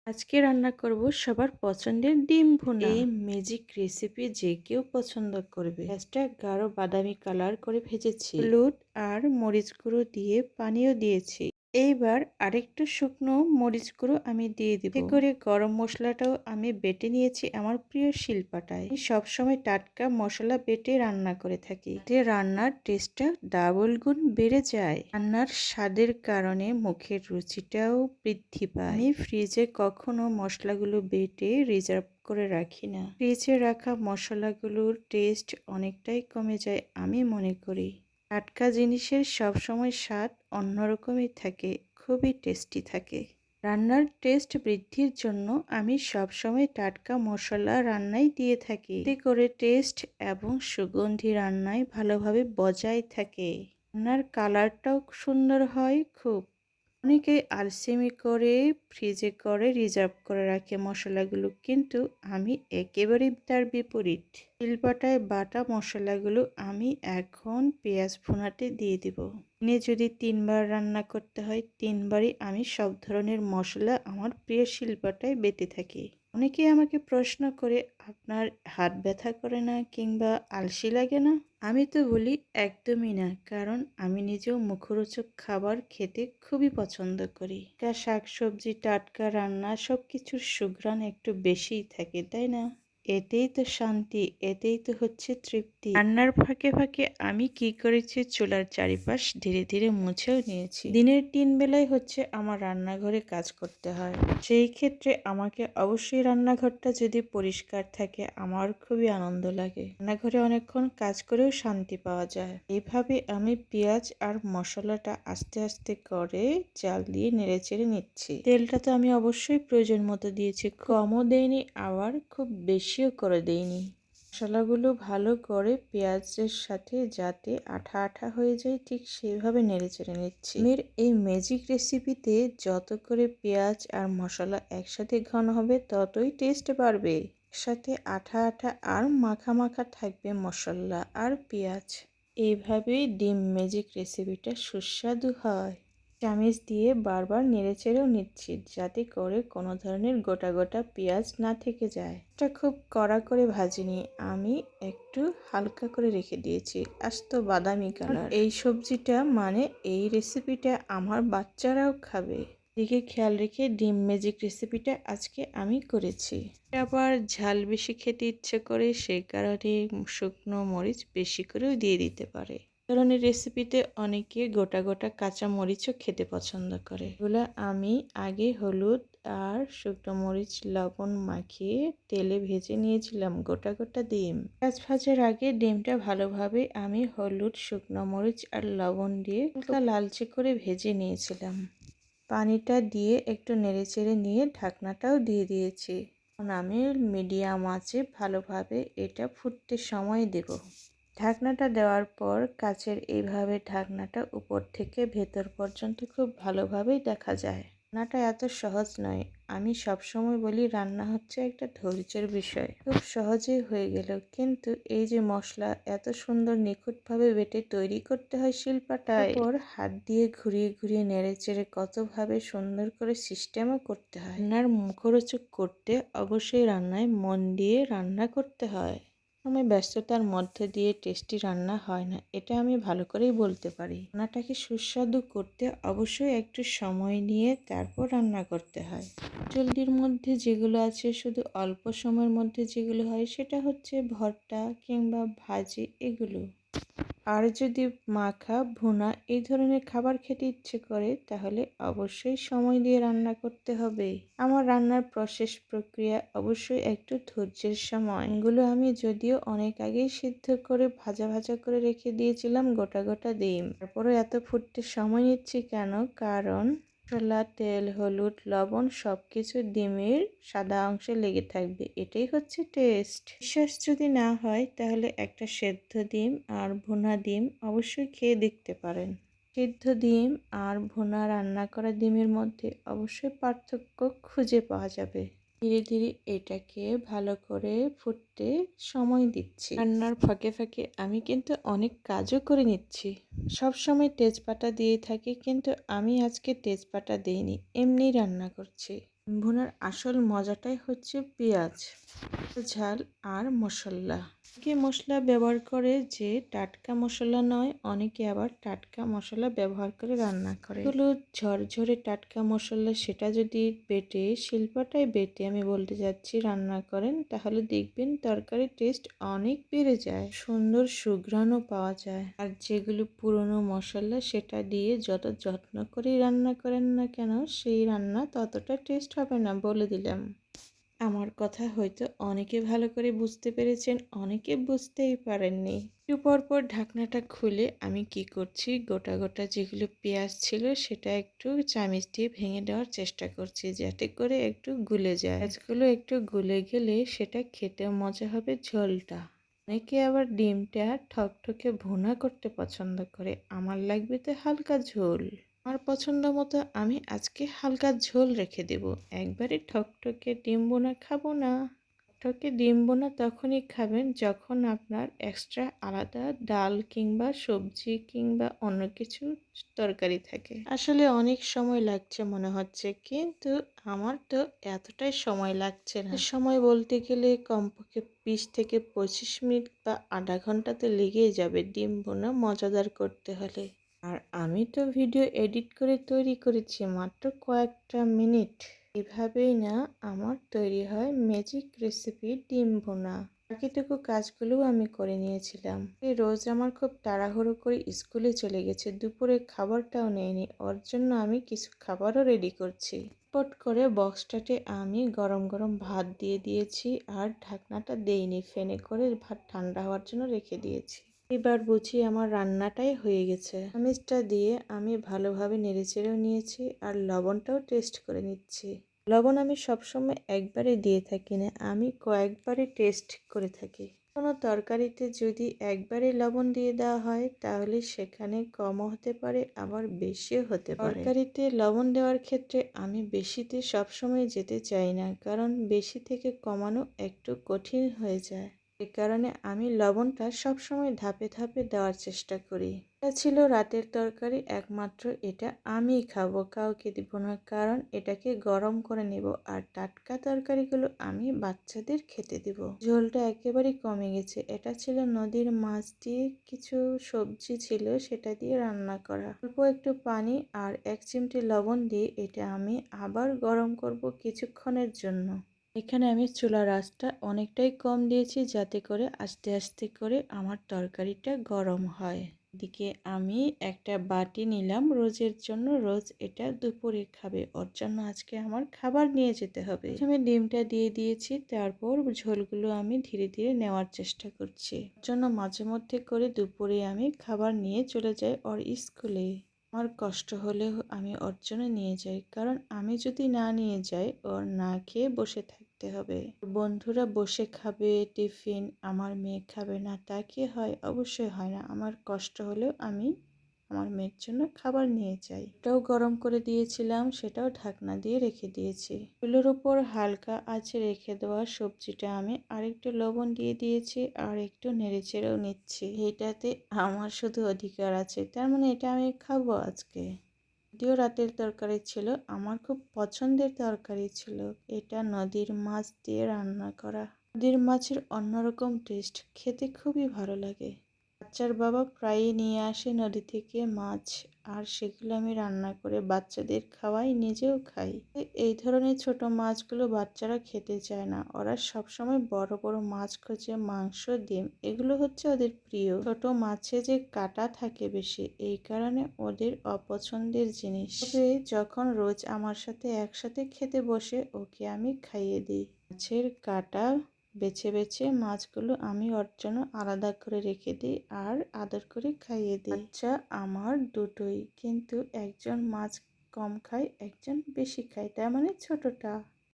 আজকে রান্না করব সবার পছন্দের ডিম ভুনা। এই ম্যাজিক রেসিপি যে কেউ পছন্দ করবে। পেঁয়াজটা গাঢ় বাদামি কালার করে ভেজেছি, হলুদ আর মরিচ গুঁড়ো দিয়ে পানিও দিয়েছি। এইবার আরেকটু শুকনো মরিচ গুঁড়ো আমি দিয়ে দিব। এতে করে গরম মশলাটাও আমি বেটে নিয়েছি আমার প্রিয় শিলপাটায়। আমি সবসময় টাটকা মশলা বেটে রান্না করে থাকি, এতে রান্নার টেস্টটা ডাবল গুণ বেড়ে যায়। রান্নার স্বাদের কারণে মুখের রুচিটাও বৃদ্ধি পায়। আমি ফ্রিজে কখনো মশলাগুলো বেটে রিজার্ভ করে রাখি না। ফ্রিজে রাখা মশলাগুলোর টেস্ট অনেকটাই কমে যায় আমি মনে করি। টাটকা জিনিসের সবসময় স্বাদ অন্যরকমই থাকে, খুবই টেস্টি থাকে। রান্নার টেস্ট বৃদ্ধির জন্য আমি সবসময় টাটকা মশলা রান্নায় দিয়ে থাকি, এতে করে টেস্ট এবং সুগন্ধি রান্নায় ভালোভাবে বজায় থাকে। রান্নার কালারটাও সুন্দর হয় খুব। অনেকে আলসেমি করে ফ্রিজে করে রিজার্ভ করে রাখে মশলাগুলো, কিন্তু আমি একেবারেই তার বিপরীত। শিলপাটায় বাটা মশলাগুলো আমি এখন পেঁয়াজ ভুনাতে দিয়ে দিব। দিনে যদি 3বার রান্না করতে হয়, 3বারই আমি সব ধরনের মশলা আমার প্রিয় শিলপাটায় বেটে থাকি। অনেকেই আমাকে প্রশ্ন করে, আপনার হাত ব্যথা করে না কিংবা আলসি লাগে না? আমি তো বলি একদমই না, কারণ আমি নিজেও মুখরোচক খাবার খেতে খুবই পছন্দ করি। শাকসবজি, টাটকা রান্না সবকিছুর সুঘ্রাণ একটু বেশিই থাকে, তাই না? এতেই তো শান্তি, এতেই তো হচ্ছে তৃপ্তি। রান্নার ফাঁকে ফাঁকে আমি কি করেছি, চুলার চারিপাশ ধীরে ধীরে মুছেও নিয়েছি। দিনের 3 বেলায় হচ্ছে আমার রান্নাঘরে কাজ করতে হয়, সেই ক্ষেত্রে আমাকে অবশ্যই রান্নাঘরটা যদি পরিষ্কার থাকে আমার খুবই আনন্দ লাগে। রান্নাঘরে অনেকক্ষণ কাজ করেও শান্তি পাওয়া যায়। এইভাবে আমি পেঁয়াজ আর মশলাটা আস্তে আস্তে করে জাল দিয়ে নেড়েচেড়ে নিচ্ছি। তেলটা তো আমি অবশ্যই প্রয়োজন মতো দিয়েছি, কমও দেইনি আবার খুব বেশিও করে দেইনি। মশলাগুলো ভালো করে পেঁয়াজের সাথে যাতে আঠা আঠা হয়ে যায় ঠিক সেইভাবে নেড়েচেড়ে নিচ্ছি। এই ম্যাজিক রেসিপিতে যত করে পেঁয়াজ আর মশলা একসাথে ঘন হবে ততই টেস্ট বাড়বে। একসাথে আঠা আঠা আর মাখা মাখা থাকবে মশলা আর পেঁয়াজ। এইভাবেই ডিম ম্যাজিক রেসিপিটা সুস্বাদু হয়। চামিচ দিয়ে বারবার নেড়েচেড়েও নিচ্ছি যাতে করে কোনো ধরনের গোটা গোটা পেঁয়াজ না থেকে যায়। এটা খুব কড়া করে ভাজিনি, আমি একটু হালকা করে রেখে দিয়েছি আস্ত বাদামি কালার। এই সবজিটা মানে এই রেসিপিটা আমার বাচ্চারাও খাবে, দিকে খেয়াল রেখে ডিম ম্যাজিক রেসিপিটা আজকে আমি করেছি। আবার ঝাল বেশি খেতে ইচ্ছে করে, সেই কারণে শুকনো মরিচ বেশি করেও দিয়ে দিতে পারে। ধরনের রেসিপিতে অনেকে গোটা গোটা কাঁচা মরিচও খেতে পছন্দ করে। এগুলো আমি আগে হলুদ আর শুকনো মরিচ লবণ মাখিয়ে তেলে ভেজে নিয়েছিলাম গোটা গোটা ডিম। পেঁয়াজ ভাজার আগে ডিমটা ভালোভাবে আমি হলুদ, শুকনো মরিচ আর লবণ দিয়ে হালকা লালচে করে ভেজে নিয়েছিলাম। পানিটা দিয়ে একটু নেড়েচেড়ে নিয়ে ঢাকনাটাও দিয়ে দিয়েছি। এখন আমি মিডিয়াম আঁচে ভালোভাবে এটা ফুটতে সময় দেব। ঢাকনাটা দেওয়ার পর কাচের এইভাবে ঢাকনাটা উপর থেকে ভেতর পর্যন্ত খুব ভালোভাবেই দেখা যায়। রান্নাটা এত সহজ নয়, আমি সবসময় বলি রান্না হচ্ছে একটা ধৈর্যের বিষয়। খুব সহজেই হয়ে গেল, কিন্তু এই যে মশলা এত সুন্দর নিখুঁতভাবে বেটে তৈরি করতে হয় শিলপাটায়, ওর হাত দিয়ে ঘুরিয়ে ঘুরিয়ে নেড়ে চেড়ে কতভাবে সুন্দর করে সিস্টেমও করতে হয়। রান্নার মুখরোচক করতে অবশ্যই রান্নায় মন দিয়ে রান্না করতে হয়। সময় ব্যস্ততার মধ্যে দিয়ে টেস্টি রান্না হয় না, এটা আমি ভালো করেই বলতে পারি। রান্নাটাকে সুস্বাদু করতে অবশ্যই একটু সময় নিয়ে তারপর রান্না করতে হয়। জলদির মধ্যে যেগুলো আছে, শুধু অল্প সময়ের মধ্যে যেগুলো হয় সেটা হচ্ছে ভর্তা কিংবা ভাজি এগুলো। আর যদি মাখা, ভুনা এই ধরনের খাবার খেতে ইচ্ছে করে তাহলে অবশ্যই সময় দিয়ে রান্না করতে হবে। আমার রান্নার প্রক্রিয়া অবশ্যই একটু ধৈর্যের সময়। এগুলো আমি যদিও অনেক আগেই সিদ্ধ করে ভাজা ভাজা করে রেখে দিয়েছিলাম গোটা গোটা ডিম, তারপরে এত ফুটতে সময় নিচ্ছি কেন, কারণ মশলা, তেল, হলুদ, লবণ সবকিছু ডিমের সাদা অংশে লেগে থাকবে, এটাই হচ্ছে টেস্ট। বিশ্বাস যদি না হয় তাহলে একটা সেদ্ধ ডিম আর ভুনা ডিম অবশ্যই খেয়ে দেখতে পারেন। সিদ্ধ ডিম আর ভুনা রান্না করা ডিমের মধ্যে অবশ্যই পার্থক্য খুঁজে পাওয়া যাবে। ধীরে ধীরে এটাকে ভালো করে ফুটতে সময় দিচ্ছি। রান্নার ফাঁকে ফাঁকে আমি কিন্তু অনেক কাজও করে নিচ্ছি। সব সময় তেজপাতা দিয়ে থাকি, কিন্তু আমি আজকে তেজপাতা দিইনি, এমনি রান্না করছি। ডিম ভুনার আসল মজাটাই হচ্ছে পেঁয়াজ, ঝাল আর মশলা। অনেকে মশলা ব্যবহার করে যে টাটকা মশলা নয়, অনেকে আবার টাটকা মশলা ব্যবহার করে রান্না করে। এগুলো ঝরঝরে টাটকা মশলা, সেটা যদি বেটে শিলপাটায় বেটে আমি বলতে যাচ্ছি রান্না করেন, তাহলে দেখবেন তরকারির টেস্ট অনেক বেড়ে যায়, সুন্দর সুঘ্রাণও পাওয়া যায়। আর যেগুলো পুরনো মশলা, সেটা দিয়ে যত যত্ন করেই রান্না করেন না কেন, সেই রান্না ততটা টেস্ট হবে না, বলে দিলাম। আমার কথা হয়তো অনেকে ভালো করে বুঝতে পেরেছেন, অনেকে বুঝতেই পারেননি। একটু পর ঢাকনাটা খুলে আমি কি করছি, গোটা গোটা যেগুলো পেঁয়াজ ছিল সেটা একটু চামিচ দিয়ে ভেঙে দেওয়ার চেষ্টা করছি, যাতে করে একটু গুলে যায়। পেঁয়াজগুলো একটু গুলে গেলে সেটা খেতে মজা হবে, ঝোলটা। অনেকে আবার ডিমটা ঠকঠকে ভুনা করতে পছন্দ করে, আমার লাগবে তো হালকা ঝোল। আমার পছন্দ মতো আমি আজকে হালকা ঝোল রেখে দেব, একবারে ঠকঠকে ডিম বোনা খাবো না। ঠকঠকে ডিম বোনা তখনই খাবেন যখন আপনার এক্সট্রা আলাদা ডাল কিংবা সবজি কিংবা অন্য কিছু তরকারি থাকে। আসলে অনেক সময় লাগছে মনে হচ্ছে, কিন্তু আমার তো এতটাই সময় লাগছে না। সময় বলতে গেলে কমপক্ষে 20 থেকে 25 মিনিট বা আধা ঘন্টা তো লেগেই যাবে ডিম বোনা মজাদার করতে হলে। আর আমি তো ভিডিও এডিট করে তৈরি করেছি মাত্র কয়েকটা মিনিট। এভাবেই না আমার তৈরি হয় ম্যাজিক রেসিপি ডিম ভুনা। বাকিটুকু কাজগুলোও আমি করে নিয়েছিলাম। এই রোজ আমার খুব তাড়াহুড়ো করে স্কুলে চলে গেছে, দুপুরে খাবারটাও নেয়নি, ওর জন্য আমি কিছু খাবারও রেডি করছি। পট করে বক্সটাতে আমি গরম গরম ভাত দিয়ে দিয়েছি, আর ঢাকনাটা দেইনি, ফেনে করে ভাত ঠান্ডা হওয়ার জন্য রেখে দিয়েছি। এবার বুঝি আমার রান্নাটাই হয়ে গেছে। চামিচটা দিয়ে আমি ভালোভাবে নেড়েচেড়েও নিয়েছি, আর লবণটাও টেস্ট করে নিচ্ছি। লবণ আমি সবসময় একবারে দিয়ে থাকি না, আমি কয়েকবারে টেস্ট করে থাকি। কোনো তরকারিতে যদি একবারে লবণ দিয়ে দেওয়া হয়, তাহলে সেখানে কমও হতে পারে, আবার বেশিও হতে পারে। তরকারিতে লবণ দেওয়ার ক্ষেত্রে আমি বেশিতে সবসময় যেতে চাই না, কারণ বেশি থেকে কমানো একটু কঠিন হয়ে যায়। এ কারণে আমি লবণটা সবসময় ধাপে ধাপে দেওয়ার চেষ্টা করি। এটা ছিল রাতের তরকারি, একমাত্র এটা আমিই খাবো, কাউকে দিব না, কারণ এটাকে গরম করে নেব, আর টাটকা তরকারিগুলো আমি বাচ্চাদের খেতে দিব। ঝোলটা একেবারেই কমে গেছে। এটা ছিল নদীর মাছ দিয়ে কিছু সবজি ছিল, সেটা দিয়ে রান্না করা। অল্প একটু পানি আর 1 চিমটি লবণ দিয়ে এটা আমি আবার গরম করব কিছুক্ষণের জন্য। এখানে আমি চুলার আঁচটা অনেকটাই কম দিয়েছি, যাতে করে আস্তে আস্তে করে আমার তরকারিটা গরম হয়। এদিকে আমি একটা বাটি নিলাম রোজের জন্য, রোজ এটা দুপুরে খাবে, ওর জন্য আজকে আমার খাবার নিয়ে যেতে হবে। প্রথমে ডিমটা দিয়ে দিয়েছি, তারপর ঝোলগুলো আমি ধীরে ধীরে নেওয়ার চেষ্টা করছি। ওর জন্য মাঝে মধ্যে করে দুপুরে আমি খাবার নিয়ে চলে যাই ওর স্কুলে। আমার কষ্ট হলেও আমি ওর জন্য নিয়ে যাই, কারণ আমি যদি না নিয়ে যাই ওর না খেয়ে বসে থাকতে হবে। বন্ধুরা বসে খাবে টিফিন, আমার মেয়ে খাবে না, তা কি হয়? অবশ্যই হয় না। আমার কষ্ট হলেও আমি আমার মেয়ের জন্য খাবার নিয়ে যাই। এটাও গরম করে দিয়েছিলাম, সেটাও ঢাকনা দিয়ে রেখে দিয়েছি। চুলোর উপর হালকা আঁচে রেখে দেওয়া সবজিটা আমি আরেকটু লবণ দিয়ে দিয়েছি, আর একটু নেড়েচেড়েও নিচ্ছি। এটাতে আমার শুধু অধিকার আছে, তার মানে এটা আমি খাবো আজকে। যদিও রাতের তরকারি ছিল, আমার খুব পছন্দের তরকারি ছিল। এটা নদীর মাছ দিয়ে রান্না করা। নদীর মাছের অন্যরকম টেস্ট, খেতে খুবই ভালো লাগে। বাচ্চার বাবা প্রায়ই নিয়ে আসে নদী থেকে মাছ, আর সেগুলো আমি রান্না করে বাচ্চাদের খাওয়াই, নিজেও খাই। এই ধরনের ছোট মাছগুলো বাচ্চারা খেতে চায় না, ওরা সবসময় বড় বড় মাছ খোঁজে, মাংস, ডিম এগুলো হচ্ছে ওদের প্রিয়। ছোট মাছে যে কাঁটা থাকে বেশি, এই কারণে ওদের অপছন্দের জিনিস। তবে যখন রোজ আমার সাথে একসাথে খেতে বসে, ওকে আমি খাইয়ে দিই। মাছের কাঁটা বেছে বেছে মাছগুলো আমি ওর জন্য আলাদা করে রেখে দিই, আর আদর করে খাইয়ে দিই। আচ্ছা, আমার দুটোই, কিন্তু একজন মাছ কম খায়, একজন বেশি খায়, তার মানে ছোটটা।